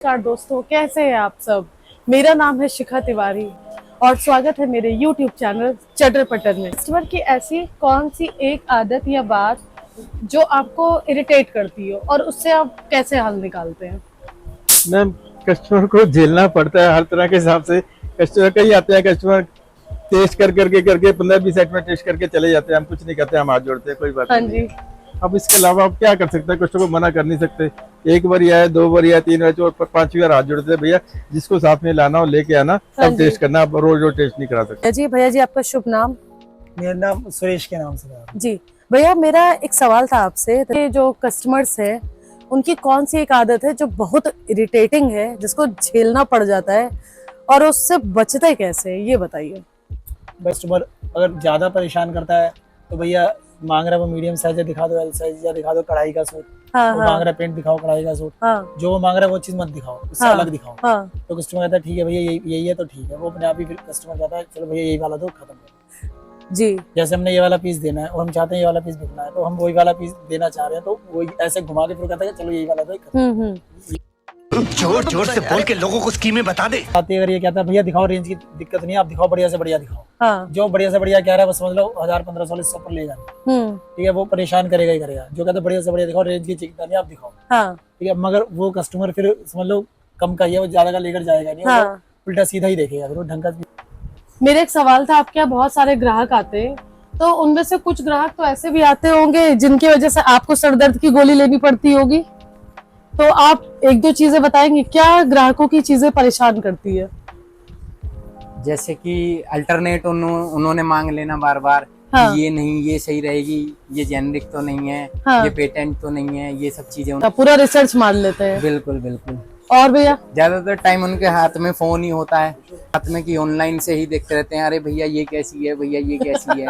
नमस्कार दोस्तों, कैसे हैं आप सब। मेरा नाम है शिखा तिवारी और स्वागत है मेरे YouTube चैनल चटर पटर में। कस्टमर की ऐसी कौन सी एक आदत या बात जो आपको इरिटेट करती हो और उससे आप कैसे हल निकालते हैं। मैम, कस्टमर को झेलना पड़ता है हर तरह के हिसाब से। कस्टमर कई आते हैं, कस्टमर टेस्ट करके 15-20 सेट में टेस्ट करके चले जाते हैं। हम कुछ नहीं कहते, हम हाथ जोड़ते हैं, कोई बात हाँ नहीं। जी। अब इसके अलावा आप क्या कर सकते हैं, कस्टमर को मना कर नहीं सकते। एक बार आए, 2 बार आए, 3 बार और 5वीं बार हाथ जोड़ते हैं। भैया जिसको साथ में लाना हो लेके आना, हाँ तब जी। टेस्ट करना। आप रोज रोज टेस्ट नहीं करा सकते। भैया जी आपका शुभ नाम। मेरा नाम सुरेश के नाम से है। जी भैया, मेरा एक सवाल था आपसे। ये जो कस्टमर्स हैं उनकी कौन सी एक आदत है जो बहुत इरिटेटिंग है, जिसको झेलना पड़ जाता है और उससे बचते कैसे, ये बताइए। कस्टमर अगर ज़्यादा परेशान करता है तो भैया मांग रहा है वो मीडियम साइज दिखा दो, एल साइज या दिखा दो, कढ़ाई का सूट। हाँ, वो हाँ, मांग रहा है पेंट दिखाओ, कढ़ाई का सूट। हाँ, जो वो मांग रहा है वो चीज़ मत दिखाओ, उससे हाँ, अलग दिखाओ। हाँ, तो कस्टमर कहता है ठीक है भैया यही है तो ठीक है। वो अपने आप ही फिर कस्टमर कहता है चलो भैया यही वाला दो, खत्म करो। जी। जैसे हमने ये वाला पीस देना है और हम चाहते हैं ये वाला पीस बिकना है, तो हम वही वाला पीस देना चाह रहे हैं, तो वो ऐसे घुमा के फिर कहता है चलो यही वाला दो, खत्म। जोर जोर से बोल के लोगों को स्कीमें बता दे। आते अगर ये कहता है भैया दिखाओ, रेंज की दिक्कत नहीं है, आप दिखाओ बढ़िया से बढ़िया दिखाओ। हाँ। जो बढ़िया से बढ़िया कह रहा है वो समझ लो 1000-1500 इससे ऊपर ले जाना, ठीक है। वो परेशान करेगा ही करेगा। जो कहता है बढ़िया से बढ़िया दिखाओ, रेंज की चिंता नहीं, आप दिखाओ, हाँ। ठीक है। मगर वो कस्टमर फिर समझ लो कम का ही है, वो ज्यादा का लेकर जाएगा नहीं। हाँ। वो उल्टा सीधा ही देखेगा, फिर वो ढंग का। मेरा एक सवाल था, आपके यहाँ बहुत सारे ग्राहक आते हैं, तो उनमें से कुछ ग्राहक तो ऐसे भी आते होंगे जिनकी वजह से आपको सर दर्द की गोली लेनी पड़ती होगी। तो आप एक दो चीजें बताएंगे, क्या ग्राहकों की चीजें परेशान करती है। जैसे कि अल्टरनेट उन्होंने मांग लेना बार बार। हाँ। ये नहीं, ये सही रहेगी, ये जेनरिक तो नहीं है। हाँ। ये पेटेंट तो नहीं है, ये सब चीजें पूरा रिसर्च मान लेते हैं। बिल्कुल बिल्कुल। और भैया ज्यादातर टाइम उनके हाथ में फोन ही होता है, हाथ में कि ऑनलाइन से ही देखते रहते हैं, अरे भैया ये कैसी है, भैया ये कैसी है।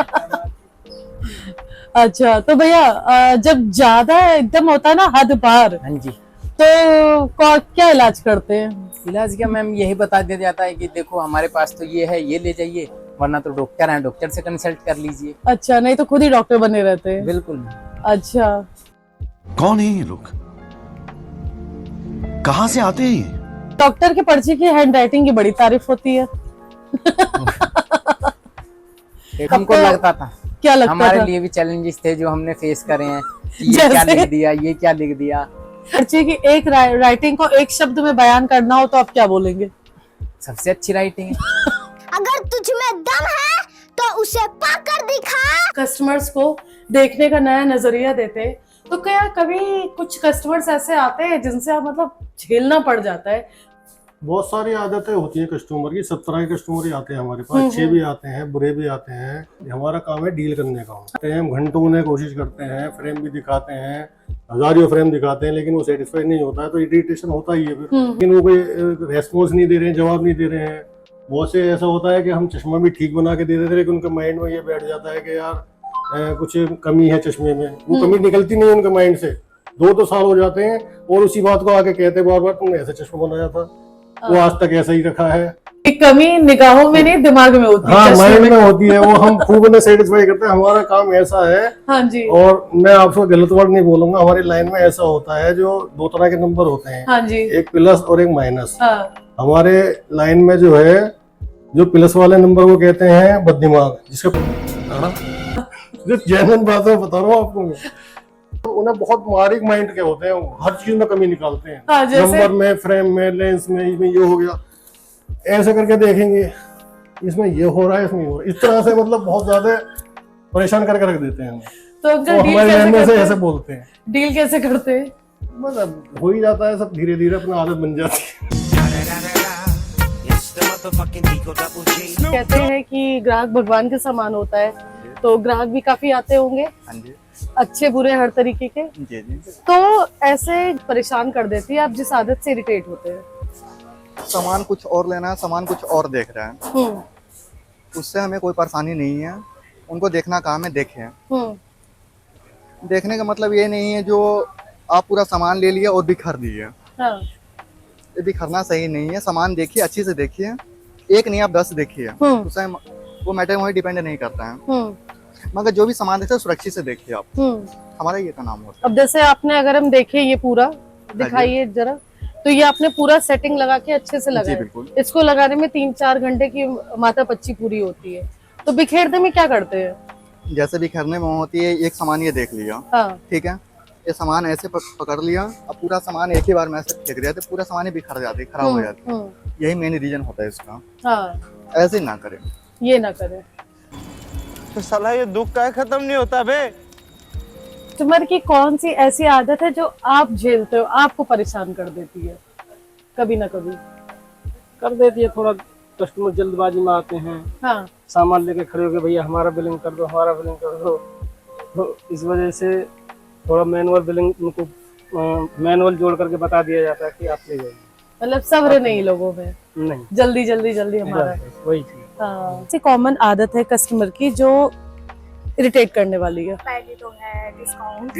अच्छा, तो भैया जब ज्यादा एकदम होता है ना हद पार, हाँ जी। तो क्या इलाज करते हैं। इलाज क्या मैम, यही बता दिया जाता है कि देखो हमारे पास तो ये है, ये ले जाइए, वरना तो डॉक्टर है, डॉक्टर से कंसल्ट कर लीजिए। अच्छा, नहीं तो खुद ही डॉक्टर बने रहते हैं। बिल्कुल। अच्छा, कौन है ये लोग, कहाँ से आते हैं ये? डॉक्टर की पर्ची की हैंड राइटिंग की बड़ी तारीफ होती है। हमको लगता था, क्या लगता हमारे था? लिए भी चैलेंजेस थे जो हमने फेस करे हैं कि ये क्या लिख दिया, ये क्या लिख दिया। पर्ची की एक राइटिंग को एक शब्द में बयान करना हो तो आप क्या बोलेंगे। सबसे अच्छी राइटिंग है। अगर तुझ में दम है तो उसे पाकर दिखा। कस्टमर्स को देखने का नया नजरिया देते, तो क्या कभी कुछ कस्टमर्स ऐसे आते हैं जिनसे आप मतलब झेलना पड़ जाता है। बहुत सारी आदतें होती है कस्टमर की। सब तरह के कस्टमर ही आते हैं हमारे पास, अच्छे भी आते हैं, बुरे भी आते हैं। हमारा काम है डील करने का। हम घंटों उन्हें कोशिश करते हैं, फ्रेम भी दिखाते हैं, हजारों फ्रेम दिखाते हैं, लेकिन वो सेटिस्फाई नहीं होता है तो इरिटेशन होता ही है फिर। लेकिन वो कोई रेस्पॉन्स नहीं दे रहे हैं, जवाब नहीं दे रहे हैं। बहुत से ऐसा होता है कि हम चश्मा भी ठीक बना के दे देते हैं, लेकिन उनके माइंड में ये बैठ जाता है कि यार कुछ कमी है चश्मे में। वो कमी निकलती नहीं उनके माइंड से। 2 साल हो जाते हैं और उसी बात को आके कहते बार बार तुमने ऐसा चश्मा बनाया था, वो आज तक ऐसा ही रखा है। एक कमी निगाहों में नहीं, दिमाग में होती है। हाँ, माइंड में होती है। वो हम खूब उन्हें सेटिस्फाई करते हैं। हमारा काम ऐसा है। हाँ जी। और मैं आपसे गलत वर्ड नहीं बोलूंगा, हमारी लाइन में ऐसा होता है जो 2 तरह के नंबर होते हैं। हाँ जी। एक प्लस और एक माइनस। हाँ। हमारे लाइन में जो है, जो प्लस वाले नंबर को कहते हैं बददिमाग, जो जेन्युइन बात है बता रहा हूँ आपको मैं। तो उन्हें बहुत बारीक माइंड के होते हैं, हर चीज में कमी निकालते हैं। हाँ, जैसे? नंबर में, फ्रेम में, लेंस में, इसमें ये हो गया, ऐसे करके देखेंगे, इसमें ये हो रहा है, इसमें हो रहा है, इस तरह से मतलब बहुत ज्यादा परेशान करके रख देते हैं। तो अंकल तो डील हमारे लाइन में कैसे से करते ऐसे हैं? बोलते हैं। डील कैसे करते हैं? मतलब हो ही जाता है सब, धीरे धीरे अपना आदत बन जाती है। कहते हैं कि ग्राहक भगवान के समान होता है, तो ग्राहक भी काफी आते होंगे, अच्छे बुरे हर तरीके के। तो ऐसे परेशान कर देती है आप जिस आदत से इरिटेट होते हैं। सामान कुछ और लेना है, सामान कुछ और देख रहा है, उससे हमें कोई परेशानी नहीं है। उनको देखना काम है, देखें। देखने का मतलब ये नहीं है जो आप पूरा सामान ले लिया और बिखर दिए। हाँ। ये बिखरना सही नहीं है। सामान देखिए, अच्छे से देखिए, एक नहीं आप 10 देखिए। उससे वो मैटर वही डिपेंड नहीं करता है, मगर जो भी सामान देखते हैं सुरक्षित से देखिए आप। हमारा ये का नाम होता है। अब जैसे आपने, अगर हम देखें ये पूरा दिखाइए जरा, तो ये आपने पूरा सेटिंग लगा के अच्छे से लगाया। बिल्कुल। इसको लगाने में 3-4 घंटे की माथा पच्ची पूरी होती है। तो बिखेरने में क्या करते हैं? जैसे बिखरने में होती है, एक सामान ये देख लिया, हाँ। ठीक है, ये सामान ऐसे पकड़ लिया, अब पूरा सामान एक ही बार में ऐसे फेंक दिया तो पूरा सामान ही बिखर जाती है, खराब हो जाती है। यही मेन रीजन होता है इसका। हाँ, ऐसे ना करें। ये ना करें। तो साला ये दुख का खत्म नहीं होता बे। कस्टमर की कौन सी ऐसी आदत है जो आप झेलते हो, आपको परेशान कर देती है कभी ना कभी? कर देती है, थोड़ा कस्टमर जल्दबाजी में आते हैं, हाँ। सामान लेके खड़े हो गए, भैया हमारा बिलिंग कर दो, हमारा बिलिंग कर दो। तो इस वजह से थोड़ा मैनुअल बिलिंग उनको मैनुअल जोड़ करके बता दिया जाता है कि आप ले जाइए। मतलब सब्र नहीं लोगों में, नहीं, जल्दी जल्दी जल्दी हमारा। बस वही चीज। हाँ। ऐसी कॉमन आदत है कस्टमर की जो इरिटेट करने वाली है? पहले तो है डिस्काउंट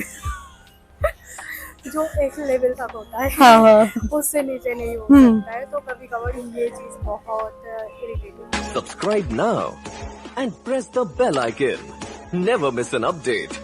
जो एक लेवल तक होता है, हाँ हाँ। उससे नीचे नहीं हो सकता है, तो कभी कभार ये चीज बहुत irritating. Subscribe now and press the bell icon. Never miss an update.